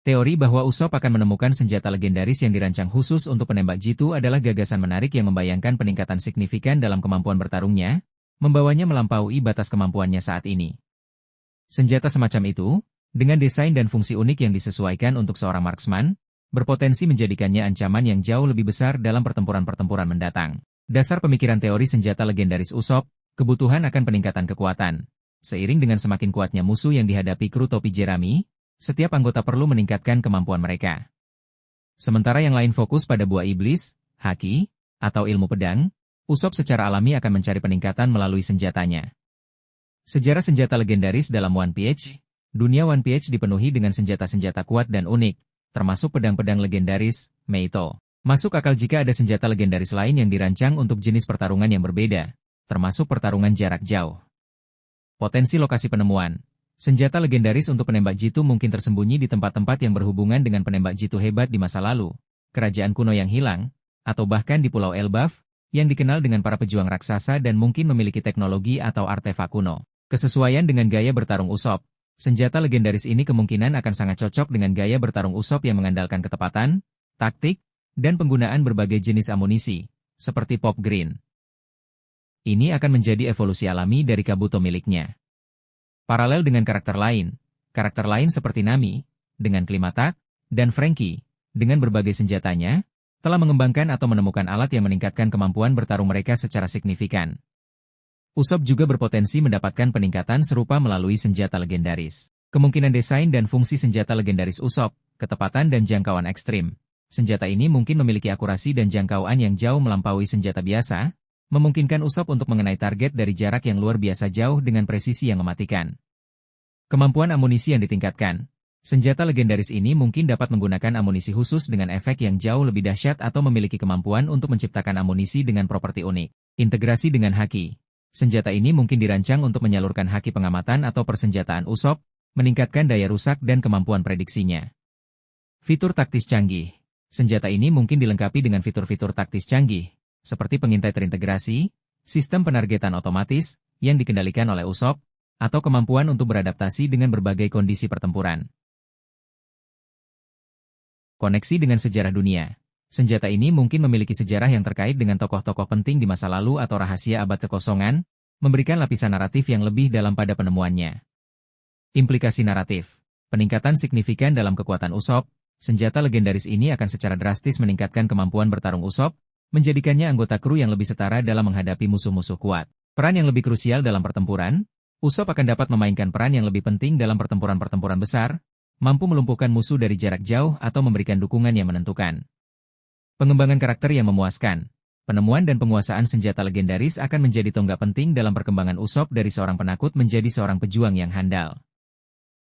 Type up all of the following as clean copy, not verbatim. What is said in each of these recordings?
Teori bahwa Usopp akan menemukan senjata legendaris yang dirancang khusus untuk penembak jitu adalah gagasan menarik yang membayangkan peningkatan signifikan dalam kemampuan bertarungnya, membawanya melampaui batas kemampuannya saat ini. Senjata semacam itu, dengan desain dan fungsi unik yang disesuaikan untuk seorang marksman, berpotensi menjadikannya ancaman yang jauh lebih besar dalam pertempuran-pertempuran mendatang. Dasar pemikiran teori senjata legendaris Usopp, kebutuhan akan peningkatan kekuatan. Seiring dengan semakin kuatnya musuh yang dihadapi kru topi jerami, setiap anggota perlu meningkatkan kemampuan mereka. Sementara yang lain fokus pada buah iblis, haki, atau ilmu pedang, Usopp secara alami akan mencari peningkatan melalui senjatanya. Sejarah senjata legendaris dalam One Piece, dunia One Piece dipenuhi dengan senjata-senjata kuat dan unik, termasuk pedang-pedang legendaris, Meito. Masuk akal jika ada senjata legendaris lain yang dirancang untuk jenis pertarungan yang berbeda, termasuk pertarungan jarak jauh. Potensi lokasi penemuan. Senjata legendaris untuk penembak jitu mungkin tersembunyi di tempat-tempat yang berhubungan dengan penembak jitu hebat di masa lalu, kerajaan kuno yang hilang, atau bahkan di Pulau Elbaf, yang dikenal dengan para pejuang raksasa dan mungkin memiliki teknologi atau artefak kuno. Kesesuaian dengan gaya bertarung Usopp. Senjata legendaris ini kemungkinan akan sangat cocok dengan gaya bertarung Usopp yang mengandalkan ketepatan, taktik, dan penggunaan berbagai jenis amunisi, seperti Pop Green. Ini akan menjadi evolusi alami dari Kabuto miliknya. Paralel dengan karakter lain seperti Nami, dengan Klimatak, dan Franky, dengan berbagai senjatanya, telah mengembangkan atau menemukan alat yang meningkatkan kemampuan bertarung mereka secara signifikan. Usopp juga berpotensi mendapatkan peningkatan serupa melalui senjata legendaris. Kemungkinan desain dan fungsi senjata legendaris Usopp, ketepatan dan jangkauan ekstrim. Senjata ini mungkin memiliki akurasi dan jangkauan yang jauh melampaui senjata biasa, memungkinkan Usopp untuk mengenai target dari jarak yang luar biasa jauh dengan presisi yang mematikan. Kemampuan amunisi yang ditingkatkan. Senjata legendaris ini mungkin dapat menggunakan amunisi khusus dengan efek yang jauh lebih dahsyat atau memiliki kemampuan untuk menciptakan amunisi dengan properti unik. Integrasi dengan haki. Senjata ini mungkin dirancang untuk menyalurkan haki pengamatan atau persenjataan Usopp, meningkatkan daya rusak dan kemampuan prediksinya. Fitur taktis canggih. Senjata ini mungkin dilengkapi dengan fitur-fitur taktis canggih, seperti pengintai terintegrasi, sistem penargetan otomatis, yang dikendalikan oleh Usopp, atau kemampuan untuk beradaptasi dengan berbagai kondisi pertempuran. Koneksi dengan sejarah dunia. Senjata ini mungkin memiliki sejarah yang terkait dengan tokoh-tokoh penting di masa lalu atau rahasia abad kekosongan, memberikan lapisan naratif yang lebih dalam pada penemuannya. Implikasi naratif. Peningkatan signifikan dalam kekuatan Usopp, senjata legendaris ini akan secara drastis meningkatkan kemampuan bertarung Usopp, menjadikannya anggota kru yang lebih setara dalam menghadapi musuh-musuh kuat. Peran yang lebih krusial dalam pertempuran, Usopp akan dapat memainkan peran yang lebih penting dalam pertempuran-pertempuran besar, mampu melumpuhkan musuh dari jarak jauh atau memberikan dukungan yang menentukan. Pengembangan karakter yang memuaskan. Penemuan dan penguasaan senjata legendaris akan menjadi tonggak penting dalam perkembangan Usopp dari seorang penakut menjadi seorang pejuang yang handal.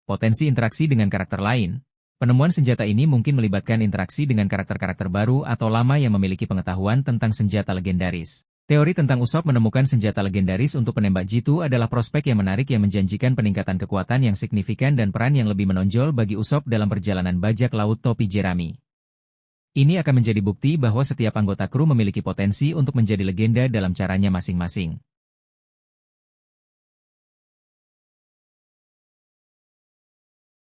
Potensi interaksi dengan karakter lain. Penemuan senjata ini mungkin melibatkan interaksi dengan karakter-karakter baru atau lama yang memiliki pengetahuan tentang senjata legendaris. Teori tentang Usopp menemukan senjata legendaris untuk penembak jitu adalah prospek yang menarik yang menjanjikan peningkatan kekuatan yang signifikan dan peran yang lebih menonjol bagi Usopp dalam perjalanan bajak laut topi jerami. Ini akan menjadi bukti bahwa setiap anggota kru memiliki potensi untuk menjadi legenda dalam caranya masing-masing.